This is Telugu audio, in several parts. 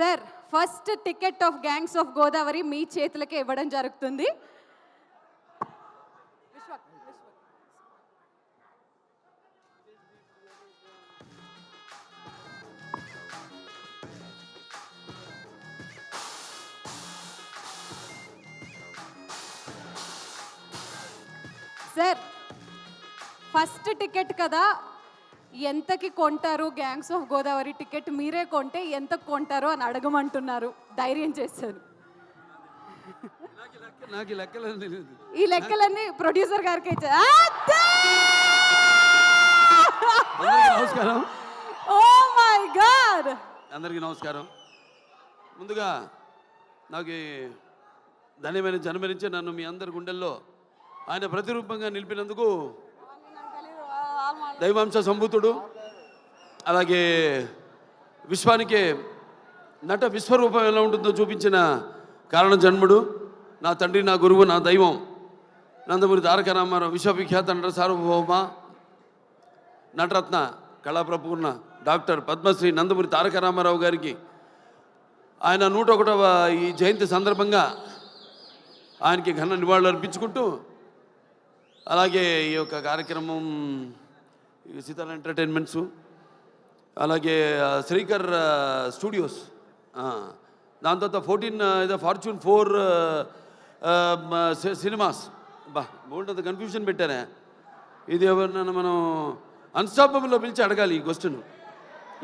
Sir first ticket of gangs of Godavari మీ చేతులకే ఇవ్వడం జరుగుతుంది. సార్ ఫస్ట్ టికెట్ కదా, ఎంతకి కొంటారు గ్యాంగ్స్ ఆఫ్ గోదావరి టికెట్? మీరే కొంటే ఎంత కొంటారు అని అడగమంటున్నారు. ధైర్యం చేశారు. ఈ లెక్కలన్నీ ప్రొడ్యూసర్ గారికి నమస్కారం. ఓ మై గాడ్, అందరికీ నమస్కారం. ముందుగా నాకు ధన్యమైన జన్మనించి నన్ను మీ అందరి గుండెల్లో ఆయన ప్రతిరూపంగా నిలిపినందుకు దైవాంశ సంభూతుడు, అలాగే విశ్వానికే నట విశ్వరూపం ఎలా ఉంటుందో చూపించిన కారణ జన్ముడు, నా తండ్రి, నా గురువు, నా దైవం నందమూరి తారక రామారావు, విశ్వవిఖ్యాత నట సార్వభౌమ నటరత్న కళాప్రపూర్ణ డాక్టర్ పద్మశ్రీ నందమూరి తారక రామారావు గారికి ఆయన 101వ ఈ జయంతి సందర్భంగా ఆయనకి ఘన నివాళులు అర్పించుకుంటూ, అలాగే ఈ యొక్క కార్యక్రమం సీతాల ఎంటర్టైన్మెంట్స్, అలాగే శ్రీకర్ స్టూడియోస్, దాని తర్వాత 14 ఫార్చ్యూన్ 4 సినిమాస్, బోల్డ్ కన్ఫ్యూజన్ పెట్టారా? ఇది ఎవరినైనా మనం అన్స్టాపబుల్లో పిలిచి అడగాలి ఈ క్వశ్చన్.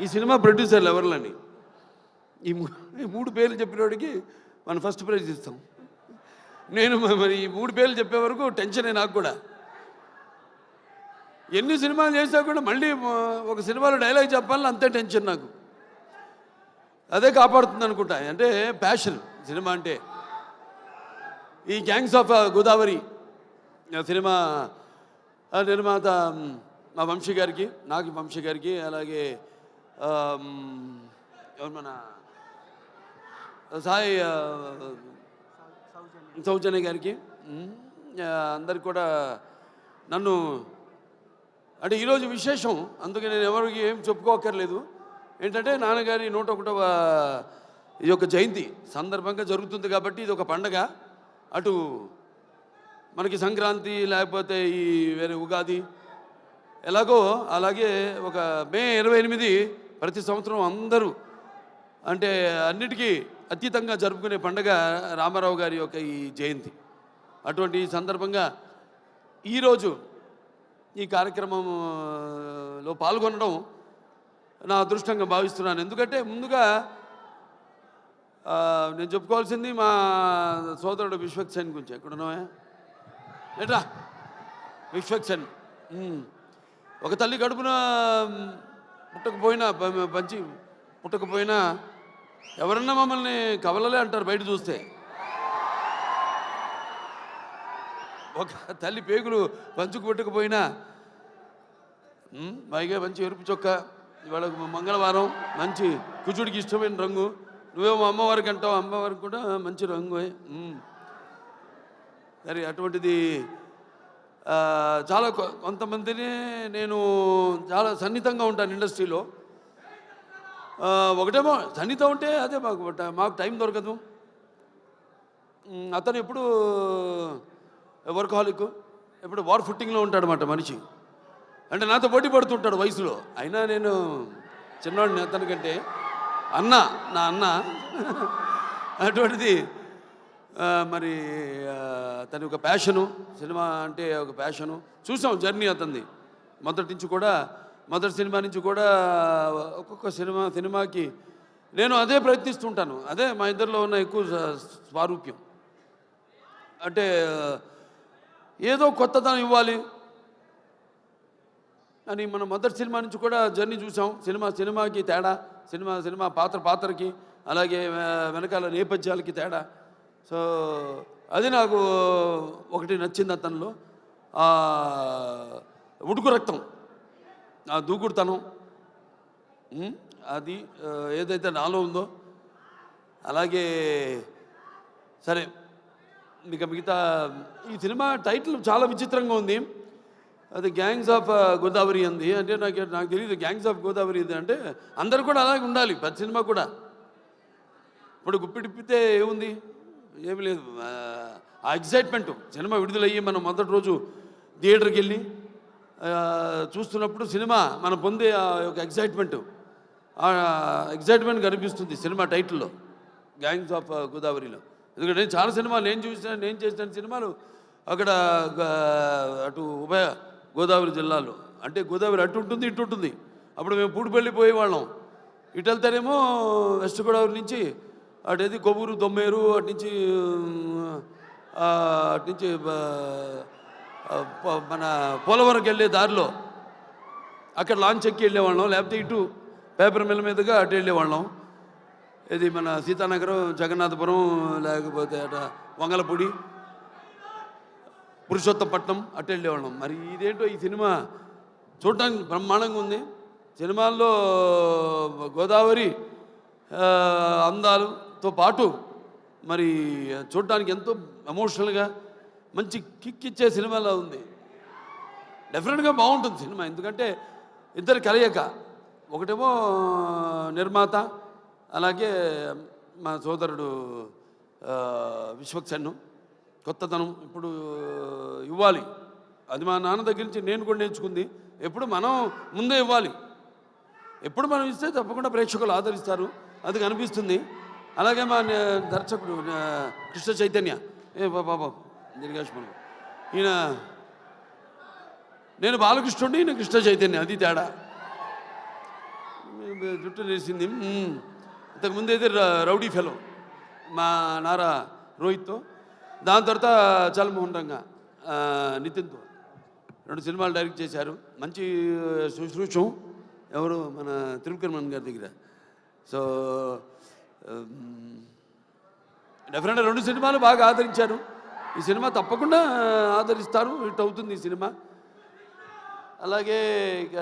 ఈ సినిమా ప్రొడ్యూసర్లు ఎవరిని? ఈ 3 పేర్లు చెప్పినోడికి మనం ఫస్ట్ ప్రైజ్ ఇస్తాం. నేను మరి ఈ 3 పేర్లు చెప్పే వరకు టెన్షనే నాకు కూడా. ఎన్ని సినిమాలు చేసినా కూడా మళ్ళీ ఒక సినిమాలో డైలాగ్ చెప్పాలని అంతే టెన్షన్ నాకు. అదే కాపాడుతుంది అనుకుంటా. అంటే ప్యాషన్ సినిమా అంటే. ఈ గ్యాంగ్స్ ఆఫ్ గోదావరి సినిమా నిర్మాత మా వంశీ గారికి, నాకు వంశీ గారికి, అలాగే ఎవరు మన సాయి సౌజన్య గారికి, అందరికి కూడా నన్ను అంటే ఈరోజు విశేషం. అందుకే నేను ఎవరికి ఏం చెప్పుకోకర్లేదు. ఏంటంటే నాన్నగారి 101వ ఈ యొక్క జయంతి సందర్భంగా జరుగుతుంది కాబట్టి ఇది ఒక పండగ. అటు మనకి సంక్రాంతి, లేకపోతే ఈ వేరే ఉగాది ఎలాగో అలాగే ఒక మే 28 ప్రతి సంవత్సరం అందరూ అంటే అన్నిటికీ అతీతంగా జరుపుకునే పండగ రామారావు గారి యొక్క ఈ జయంతి. అటువంటి సందర్భంగా ఈరోజు ఈ కార్యక్రమంలో పాల్గొనడం నా అదృష్టంగా భావిస్తున్నాను. ఎందుకంటే ముందుగా నేను చెప్పుకోవాల్సింది మా సోదరుడు విశ్వక్సేన్ గురించి. ఎక్కడున్నావా? ఏట్రా విశ్వక్సేన్, ఒక తల్లి కడుపున పుట్టకపోయినా ఎవరన్నా మమ్మల్ని కవలలే అంటారు బయట చూస్తే. ఒక తల్లి పేగులు పంచుకు పెట్టకపోయినా పైగా మంచి ఎరుపు చొక్క, ఇవాళ మంగళవారం, మంచి కుజుడికి ఇష్టమైన రంగు. నువ్వేమో అమ్మవారికి అంటావు, అమ్మవారికి కూడా మంచి రంగు. సరే, అటువంటిది చాలా కొంతమందిని నేను చాలా సన్నిహితంగా ఉంటాను ఇండస్ట్రీలో. ఒకటేమో సన్నిహితం ఉంటే అదే మాకు టైం దొరకదు. అతను ఎప్పుడు వర్కహాలిక్, ఎప్పుడు వార్ ఫుట్టింగ్లో ఉంటాడనమాట మనిషి. అంటే నాతో పోటీ పడుతుంటాడు వయసులో. అయినా నేను చిన్నవాడిని అతనికంటే. నా అన్న అటువంటిది. మరి అతని ఒక ప్యాషను, సినిమా అంటే ఒక ప్యాషను. చూసాం జర్నీ అతనిది. మొదటి సినిమా నుంచి కూడా ఒక్కొక్క సినిమాకి నేను అదే ప్రయత్నిస్తుంటాను. అదే మా ఇద్దరిలో ఉన్న ఎక్కువ స్వారూప్యం. అంటే ఏదో కొత్తదనం ఇవ్వాలి అని మనం మొదటి సినిమా నుంచి కూడా జర్నీ చూసాం. సినిమాకి తేడా, సినిమా పాత్రకి, అలాగే వెనకాల నేపథ్యాలకి తేడా. సో అది నాకు ఒకటి నచ్చింది అతనిలో. ఉడుకు రక్తం, ఆ దూకుడుతనం, అది ఏదైతే నాలో ఉందో. అలాగే సరే, మిగతా ఈ సినిమా టైటిల్ చాలా విచిత్రంగా ఉంది. అది గ్యాంగ్స్ ఆఫ్ గోదావరి అంది. అంటే నాకు తెలియదు గ్యాంగ్స్ ఆఫ్ గోదావరి ఇది అంటే అందరు కూడా అలాగే ఉండాలి. ప్రతి సినిమా కూడా ఇప్పుడు గుప్పిడిప్పితే ఏముంది, ఏమి లేదు. ఆ ఎగ్జైట్మెంట్ సినిమా విడుదలయ్యి మనం మొదటి రోజు థియేటర్కి వెళ్ళి చూస్తున్నప్పుడు సినిమా మనం పొందే ఆ యొక్క ఎగ్జైట్మెంట్ కనిపిస్తుంది సినిమా టైటిల్లో, గ్యాంగ్స్ ఆఫ్ గోదావరిలో. ఎందుకంటే చాలా సినిమాలు నేను చేసిన సినిమాలు అక్కడ అటు ఉభయ గోదావరి జిల్లాలో, అంటే గోదావరి అటు ఉంటుంది ఇటు ఉంటుంది. అప్పుడు మేము పూడిపల్లి పోయేవాళ్ళం, ఇటు వెళ్తేనేమో వెస్ట్ గోదావరి నుంచి అటేది కొవ్వూరు దొమ్మేరు అటు నుంచి మన పోలవరంకి వెళ్ళే దారిలో అక్కడ లాంచ్ ఎక్కి వెళ్ళేవాళ్ళం, లేకపోతే ఇటు పేపర్ మిల్ మీదుగా అటు వెళ్ళేవాళ్ళం. ఇది మన సీతానగరం, జగన్నాథపురం, లేకపోతే అట వంగలపూడి, పురుషోత్తపట్నం అటు వెళ్ళేవాళ్ళం. మరి ఇదేంటో ఈ సినిమా చూడటానికి బ్రహ్మాండంగా ఉంది. సినిమాల్లో గోదావరి అందాలతో పాటు మరి చూడటానికి ఎంతో ఎమోషనల్గా మంచి కిక్ ఇచ్చే సినిమాలో ఉంది. డెఫినెట్గా బాగుంటుంది సినిమా, ఎందుకంటే ఇద్దరు కలయిక, ఒకటేమో నిర్మాత, అలాగే మా సోదరుడు విశ్వక్సేన్. కొత్తతనం ఇప్పుడు ఇవ్వాలి, అది మా నాన్న దగ్గర నుంచి నేను కూడా నేర్చుకుంది. ఎప్పుడు మనం ముందే ఇవ్వాలి, ఎప్పుడు మనం ఇస్తే తప్పకుండా ప్రేక్షకులు ఆదరిస్తారు, అది కనిపిస్తుంది. అలాగే మా దర్శకుడు కృష్ణ చైతన్య, బాబా దీర్ఘాష్మను, ఈయన నేను బాలకృష్ణుడి, ఈయన కృష్ణ చైతన్య, అది తేడా. జుట్టు నేసింది. ఇంతకుముందు అయితే రౌడీ ఫెలో మా నారా రోహిత్తో, దాని తర్వాత చల్మోహన్ రంగా నితిన్తో 2 సినిమాలు డైరెక్ట్ చేశారు. మంచి శుశ్రూషం ఎవరు మన త్రివిక్రమన్ గారి దగ్గర. సో డెఫినెట్గా 2 సినిమాలు బాగా ఆదరించారు. ఈ సినిమా తప్పకుండా ఆదరిస్తారు, హిట్ అవుతుంది ఈ సినిమా. అలాగే ఇక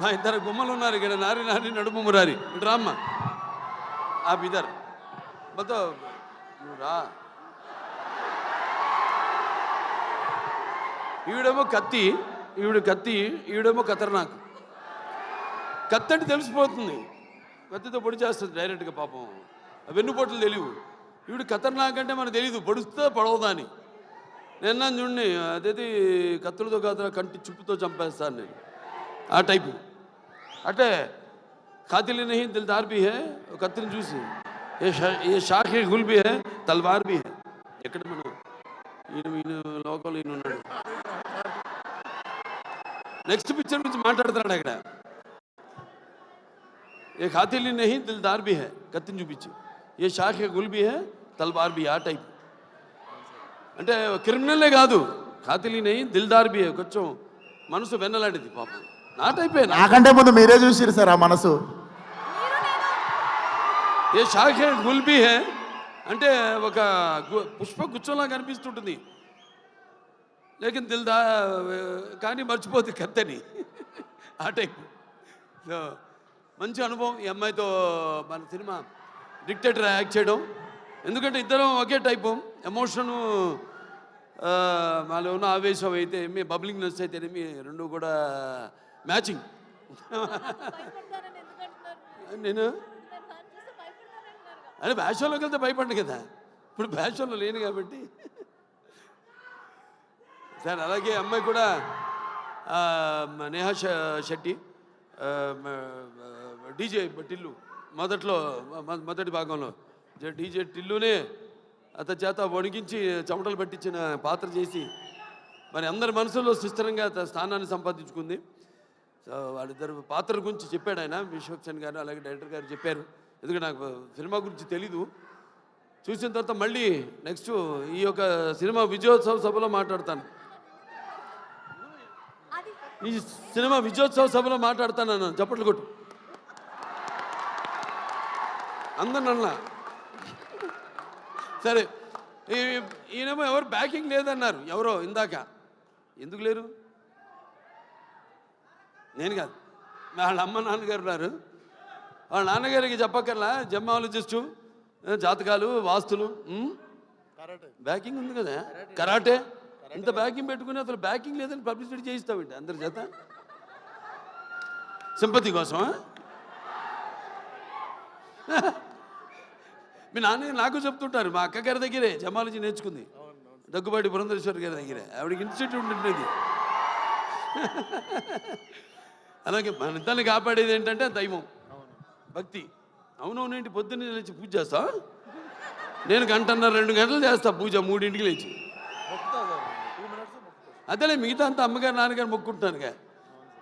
మా ఇద్దరు గుమ్మలు ఉన్నారు ఇక్కడ, నారి నారి నడుము మురారి, ఇటు రామ్మ ఆ ఇద్దరు మొత్తం నువ్వు రా. ఈవిడేమో కత్తి, ఈవిడేమో ఖతర్నాక్. కత్తి అంటే తెలిసిపోతుంది, కత్తితో పొడి చేస్తుంది డైరెక్ట్గా, పాపం వెన్నుపోట్లు తెలియవు. ఈవిడ ఖతర్నాక్ అంటే మనకు తెలియదు, పొడుస్తే పొడవదా అని. నిన్న చూడండి, అదేది కత్తులతో కాదు కంటి చుప్పుతో చంపేస్తాను నేను, ఆ టైపు. అంటే ఖాతిల్ నహీ దిల్దార్ భీ హై, కత్తిని చూసి ఏ షాఖ్ హై గుల్ భీ హై, తల్వార్ భీ హై. ఎక్కడ మనం ఈయన లోకల్ ఈయన ఉన్నాడు. నెక్స్ట్ పిక్చర్ గురించి మాట్లాడుతున్నాడు అక్కడ. ఏ ఖాతిల్ నహీ దిల్దార్ భీ హై, కత్తిని చూపించి ఏ షాఖ్ హై గుల్ భీ హై, తల్వార్ భీ, ఆ టైప్. అంటే క్రిమినల్లే కాదు, ఖాతిలీని దిల్దార్ బి, కొంచెం మనసు వెన్నలాంటిది పాపం, నా టైపే. నాకంటే ముందు మీరే చూసిరు సార్ ఆ మనసు. ఏ షాఖే గుల్బీ హే అంటే ఒక పుష్ప గుచ్చంలా కనిపిస్తుంటుంది, లేకిన్ కానీ మర్చిపోతుంది కత్తని, ఆ టైప్. సో మంచి అనుభవం ఈ అమ్మాయితో మన సినిమా డిక్టేటర్ యాక్ట్ చేయడం. ఎందుకంటే ఇద్దరం ఒకే టైపు, ఎమోషను మాలో ఉన్న ఆవేశం అయితే మీ బబ్లింగ్నెస్ అయితే మీ రెండు కూడా మ్యాచింగ్. నేను అదే బ్యాషన్లోకి వెళ్తే భయపడ్డా కదా, ఇప్పుడు బ్యాషన్లో లేను కాబట్టి. సార్ అలాగే అమ్మాయి కూడా నేహా శెట్టి, డీజే టిల్లు, మొదటి భాగంలో డీజే టిల్లునే అతని చేత వణికించి చెమటలు పట్టించిన పాత్ర చేసి మరి అందరి మనసులో సుస్థిరంగా స్థానాన్ని సంపాదించుకుంది. సో వాళ్ళిద్దరు పాత్ర గురించి చెప్పాడు ఆయన, విశ్వక్సేన్ గారు అలాగే డైరెక్టర్ గారు చెప్పారు. ఎందుకంటే నాకు సినిమా గురించి తెలీదు, చూసిన తర్వాత మళ్ళీ నెక్స్ట్ ఈ యొక్క సినిమా విజయోత్సవ సభలో మాట్లాడతాను, ఈ సినిమా విజయోత్సవ సభలో మాట్లాడతాను అన్నాను. చప్పట్లు కొట్టు అందరినన్నా. సరే, ఈయనేమో ఎవరు బ్యాకింగ్ లేదన్నారు, ఎవరో ఇందాక. ఎందుకు లేరు? నేను కాదు, వాళ్ళ అమ్మ నాన్నగారు ఉన్నారు. వాళ్ళ నాన్నగారికి చెప్పక్కర్లా, జెమాలజిస్టు, జాతకాలు, వాస్తులు, బ్యాకింగ్ ఉంది కదా, కరాటే. ఇంత బ్యాకింగ్ పెట్టుకుని అసలు బ్యాకింగ్ లేదని పబ్లిసిటీ చేయిస్తామండి అందరి చేత, సింపతి కోసమా? మీ నాన్న నాకు చెప్తుంటారు, మా అక్కగారి దగ్గరే జమాలజీ నేర్చుకుంది, దగ్గుబాటి పురంధరేశ్వరి గారి దగ్గరే, ఆవిడకి ఇన్స్టిట్యూట్ ఉండేది. అలాగే మన ఇద్దరిని కాపాడేది ఏంటంటే దైవం, భక్తి. అవునవునేంటి పొద్దున్నే లేచి పూజ చేస్తా, నేను 1.5-2 గంటలు చేస్తా పూజ, 3ంటికి లేచి. అదేలే మిగతా అంతా అమ్మగారు నాన్నగారు మొక్కుంటున్నానుగా,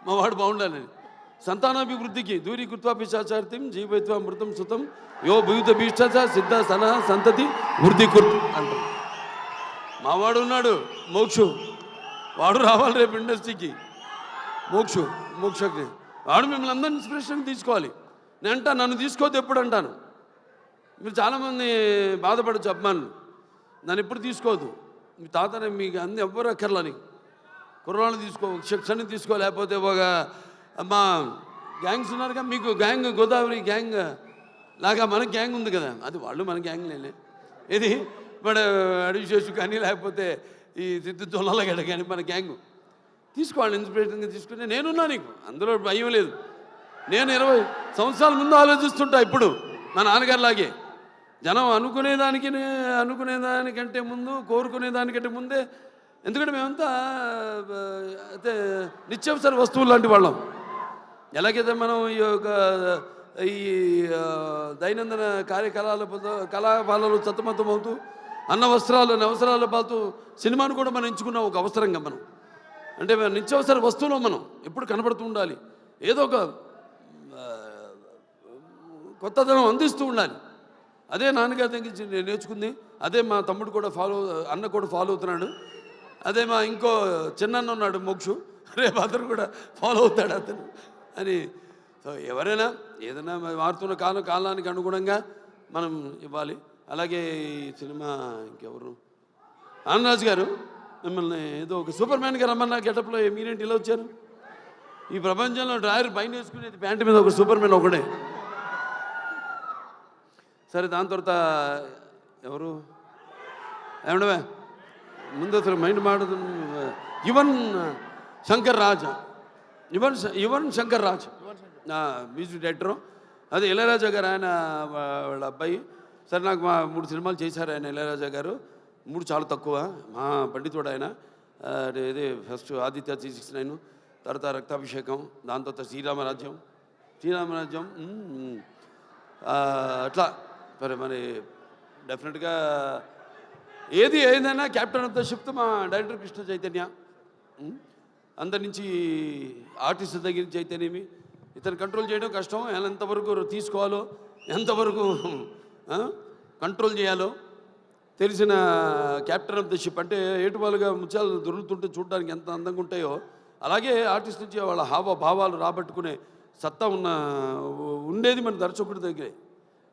మా వాడు బాగుండాలని. సంతానాభివృద్ధికి దూరి కృత్వాపిశాచార్తిం జీవైత్వ మృతం సుతం యో భూత భీష్ట సిద్ధ సన సంతతి వృద్ధి కుర్త్ అంటారు. మా వాడు ఉన్నాడు మోక్షు, వాడు రావాలి రేపు ఇండస్ట్రీకి. మోక్షకి వాడు మిమ్మల్ని అందరినీ ఇన్స్పిరేషన్ తీసుకోవాలి. నేను అంటాను, నన్ను తీసుకోవద్దు ఎప్పుడు అంటాను. మీరు చాలామంది బాధపడచ్చు అభిమానులు, నన్ను ఎప్పుడు తీసుకోవద్దు, మీ తాతనే మీకు అన్ని ఎవ్వరు అక్కర్లని. కుర్రాళ్ళు తీసుకో, శిక్షణ తీసుకో, లేకపోతే ఒక మా గ్యాంగ్స్ ఉన్నారుగా, మీకు గ్యాంగ్ గోదావరి గ్యాంగ్ లాగా మన గ్యాంగ్ ఉంది కదా, అది వాళ్ళు మన గ్యాంగ్ లేలే. ఇది మన అడివిశేషు కానీ లేకపోతే ఈ సిద్ధు తొల్లగడ కానీ మన గ్యాంగ్ తీసుకోవాలి, ఇన్స్పిరేషన్గా తీసుకుని. నేనున్నా నీకు, అందులో భయం లేదు. నేను 20 సంవత్సరాల ముందు ఆలోచిస్తుంటా ఇప్పుడు, మా నాన్నగారిలాగే. జనం అనుకునేదానికంటే ముందు, కోరుకునేదానికంటే ముందే. ఎందుకంటే మేమంతా అయితే నిత్యావసర వస్తువులు లాంటి వాళ్ళం. ఎలాగైతే మనం ఈ దైనందిన కళాపాలలో సతమతమవుతూ అన్న అవసరాలు పాలుతూ సినిమాను కూడా మనం ఎంచుకున్నాం ఒక అవసరంగా. మనం అంటే నిత్యావసర వస్తువులో మనం ఎప్పుడు కనబడుతూ ఉండాలి, ఏదో ఒక కొత్తదనం అందిస్తూ ఉండాలి. అదే నాన్నగారి దగ్గర నేను నేర్చుకుంది, అదే మా తమ్ముడు కూడా అన్న కూడా ఫాలో అవుతున్నాడు. అదే మా ఇంకో చిన్న ఉన్నాడు మోక్షు, రేపు అతను కూడా ఫాలో అవుతాడు అతను అని. సో ఎవరైనా ఏదైనా మారుతున్న కాలానికి అనుగుణంగా మనం ఇవ్వాలి. అలాగే ఈ సినిమా ఇంకెవరు, ఆనందరాజు గారు మిమ్మల్ని ఏదో ఒక సూపర్ మ్యాన్గా రమ్మన్నా గెటప్లో మీరేంటి ఇలా వచ్చారు? ఈ ప్రపంచంలో డ్రాయర్ పైన వేసుకునేది ప్యాంటు మీద ఒక సూపర్ మ్యాన్ ఒకడే. సరే, దాని తర్వాత ఎవరు ఏమండవే ముందు అసలు మైండ్ మాడుతుంది. Yuvan Shankar Raja music director. అదే ఇళయరాజా గారు, ఆయన వాళ్ళ అబ్బాయి. సరే, నాకు మా 3 సినిమాలు చేశారు ఆయన, ఇళయరాజా గారు. 3 చాలా తక్కువ, మా పండితుడు ఆయన. ఇది ఫస్ట్ ఆదిత్య 369, తర్వాత రక్తాభిషేకం, దాని తర్వాత శ్రీరామరాజ్యం. అట్లా మరి డెఫినెట్గా ఏదైనా క్యాప్టెన్ ఆఫ్ ద షిప్ మా డైరెక్టర్ కృష్ణ చైతన్య. అందరి నుంచి ఆర్టిస్ట్ దగ్గర నుంచి అయితేనేమి ఇతను కంట్రోల్ చేయడం కష్టం. ఎంతవరకు తీసుకోవాలో, ఎంతవరకు కంట్రోల్ చేయాలో తెలిసిన క్యాప్టెన్ ఆఫ్ ద షిప్. అంటే ఏటువాలుగా ముత్యాలు దొరుకుతుంటే చూడడానికి ఎంత అందంగా ఉంటాయో, అలాగే ఆర్టిస్ట్ నుంచి వాళ్ళ హావభావాలు రాబట్టుకునే సత్తా ఉండేది మన దర్శకుడి దగ్గరే.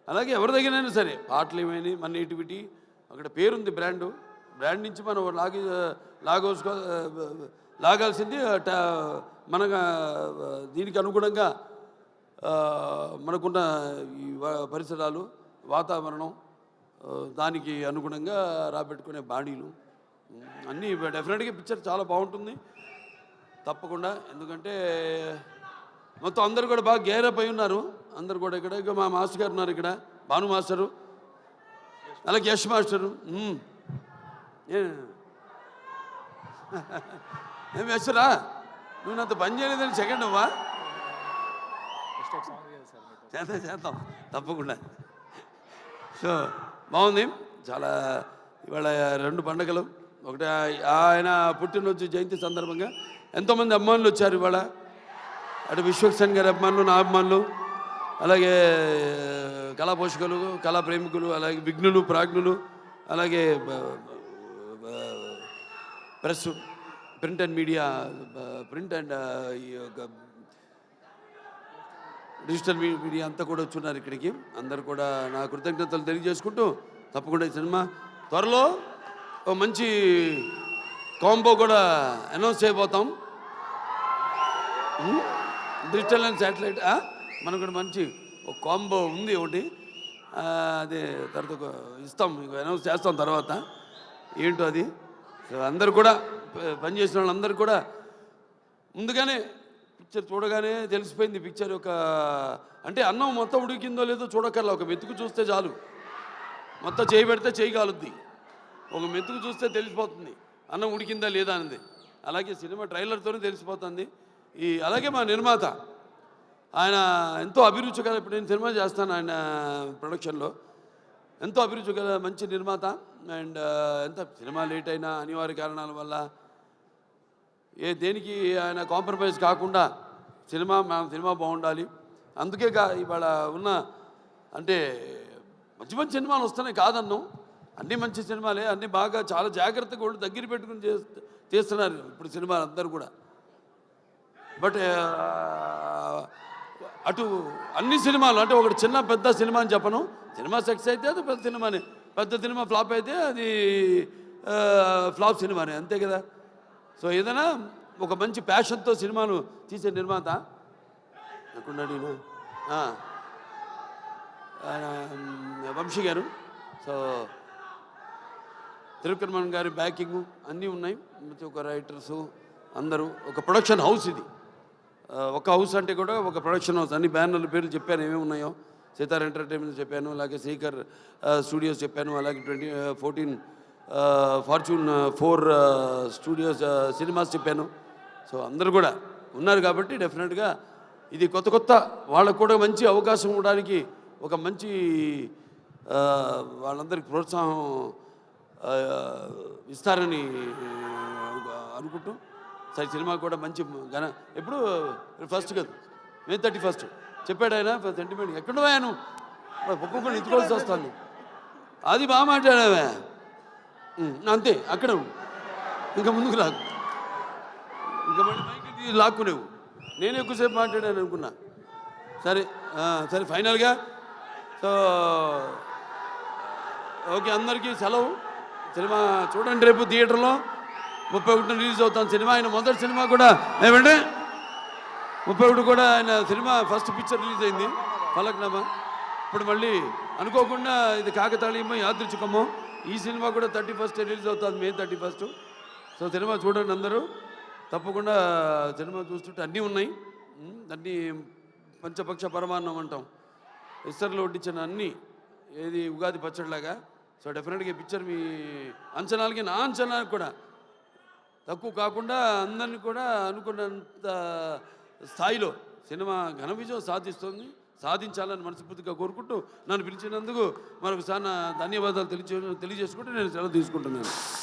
అలాగే ఎవరి దగ్గరైనా సరే పాటలు ఏమైనా మన నేటివిటీ, అక్కడ పేరుంది, బ్రాండ్ నుంచి మనం లాగాల్సింది మన దీనికి అనుగుణంగా మనకున్న ఈ పరిసరాలు, వాతావరణం, దానికి అనుగుణంగా రాబెట్టుకునే బాడీలు అన్నీ డెఫినెట్గా పిక్చర్ చాలా బాగుంటుంది తప్పకుండా. ఎందుకంటే మొత్తం అందరు కూడా బాగా గేరప్ అయి ఉన్నారు. అందరు కూడా ఇక్కడ మా మాస్టర్ గారు ఉన్నారు, ఇక్కడ భాను మాస్టరు, అలాగే యశ్ మాస్టరు. ఏం యశ్రా, నువ్వు నాతో పని చేయలేదని సెకండ్ అవ్వా? చేద్దాం తప్పకుండా. సో బాగుంది చాలా. ఇవాళ 2 పండుగలు, ఒకటి ఆయన పుట్టినరోజు జయంతి సందర్భంగా ఎంతోమంది అభిమానులు వచ్చారు ఇవాళ. అటు విశ్వక్సేన్ గారి అభిమానులు, నా అభిమానులు, అలాగే కళా పోషకులు, కళా ప్రేమికులు, అలాగే విఘ్నులు, ప్రాజ్ఞులు, అలాగే press, print and media, print and ఈ యొక్క డిజిటల్ మీడియా అంతా కూడా వచ్చున్నారు ఇక్కడికి. అందరు కూడా నా కృతజ్ఞతలు తెలియజేసుకుంటూ తప్పకుండా ఈ సినిమా త్వరలో ఒక మంచి కాంబో కూడా అనౌన్స్ చేయబోతాం. డిజిటల్ అండ్ శాటిలైట్ మనకు కూడా మంచి ఒక కాంబో ఉంది ఒకటి, అదే తర్వాత ఇస్తాం, అనౌన్స్ చేస్తాం తర్వాత ఏంటో అది. అందరు కూడా పనిచేసిన వాళ్ళందరూ కూడా ముందుగానే పిక్చర్ చూడగానే తెలిసిపోయింది. పిక్చర్ యొక్క అంటే అన్నం మొత్తం ఉడికిందో లేదో చూడక్కర్లా, ఒక మెతుకు చూస్తే చాలు. మొత్తం చేయి పెడితే చేయి కాలుద్ది, ఒక మెతుకు చూస్తే తెలిసిపోతుంది అన్నం ఉడికిందా లేదా అనేది. అలాగే సినిమా ట్రైలర్తోనే తెలిసిపోతుంది. అలాగే మా నిర్మాత ఆయన ఎంతో అభిరుచి గల, ఇప్పుడు నేను సినిమా చేస్తాను ఆయన ప్రొడక్షన్లో, ఎంతో అభిరుచి గల మంచి నిర్మాత. అండ్ ఎంత సినిమా లేట్ అయినా అనివార్య కారణాల వల్ల దేనికి ఆయన కాంప్రమైజ్ కాకుండా సినిమా బాగుండాలి. అందుకే ఇవాళ ఉన్న అంటే మంచి మంచి సినిమాలు వస్తున్నాయి కాదన్నాం, అన్నీ మంచి సినిమాలే, అన్నీ బాగా చాలా జాగ్రత్తగా కూడా దగ్గర పెట్టుకుని చేస్తున్నారు ఇప్పుడు సినిమాలు అందరూ కూడా. బట్ అటు అన్ని సినిమాలు అంటే ఒకటి చిన్న పెద్ద సినిమా అని చెప్పను, సినిమా సక్సెస్ అయితే అది పెద్ద సినిమానే, పెద్ద సినిమా ఫ్లాప్ అయితే అది ఫ్లాప్ సినిమానే, అంతే కదా. సో ఏదైనా ఒక మంచి ప్యాషన్తో సినిమాను తీసే నిర్మాత అనుకున్నాడు వంశీ గారు. సో తిరుక్కర్మన్ గారి బ్యాకింగ్ అన్నీ ఉన్నాయి, ఒక రైటర్సు అందరూ, ఒక ప్రొడక్షన్ హౌస్ ఇది. ఒక హౌస్ అంటే కూడా ఒక ప్రొడక్షన్ హౌస్. అన్ని బ్యానర్ల పేర్లు చెప్పాను ఏమేమి ఉన్నాయో, సితార్ ఎంటర్టైన్మెంట్ చెప్పాను, అలాగే శ్రీకర్ స్టూడియోస్ చెప్పాను, అలాగే 14 ఫార్చ్యూన్ 4 స్టూడియోస్ సినిమాస్ చెప్పాను. సో అందరూ కూడా ఉన్నారు కాబట్టి డెఫినెట్గా ఇది కొత్త వాళ్ళకు కూడా మంచి అవకాశం ఇవ్వడానికి ఒక మంచి వాళ్ళందరికీ ప్రోత్సాహం ఇస్తారని అనుకుంటూ సరే సినిమా కూడా మంచి ఎప్పుడు ఫస్ట్ కదా May 31 చెప్పాడు ఆయన సెంటిమెంట్. ఎక్కడో ఆయన ఒక్కొక్కరు ఎత్తుకోవాల్సి వస్తాను, అది బాగా మాట్లాడావే అంతే, అక్కడ ఇంకా ముందుకు లాగు, ఇంకా మళ్ళీ మైకి లాక్కునేవు. నేను ఎక్కువసేపు మాట్లాడాను అనుకున్నా. సరే సరే ఫైనల్గా సో ఓకే, అందరికీ సెలవు. సినిమా చూడండి, రేపు థియేటర్లో 31 రిలీజ్ అవుతాను సినిమా. ఆయన మొదటి సినిమా కూడా ఏమంటే 31 కూడా ఆయన సినిమా ఫస్ట్ పిక్చర్ రిలీజ్ అయింది ఫలక్నామా. ఇప్పుడు మళ్ళీ అనుకోకుండా ఇది కాకతాళీయమో యాదృచ్ఛికమో ఈ సినిమా కూడా 31 రిలీజ్ అవుతుంది, May 31. సో సినిమా చూడండి అందరూ తప్పకుండా. సినిమా చూస్తుంటే అన్నీ ఉన్నాయి, అన్నీ పంచపక్ష పరమాన్నం అంటాం, ఇస్తర్లో వడ్డించిన అన్నీ, ఏది ఉగాది పచ్చడిలాగా. సో డెఫినెట్గా ఈ పిక్చర్ మీ అంచనాలకి నా అంచనాలకు కూడా తక్కువ కాకుండా అందరినీ కూడా అనుకున్నంత స్థాయిలో సినిమా ఘన విజయం సాధించాలని మనస్ఫూర్తిగా కోరుకుంటూ నన్ను పిలిచినందుకు మరొకసారి ధన్యవాదాలు తెలియజేసుకుంటూ నేను సెలవు తీసుకుంటున్నాను.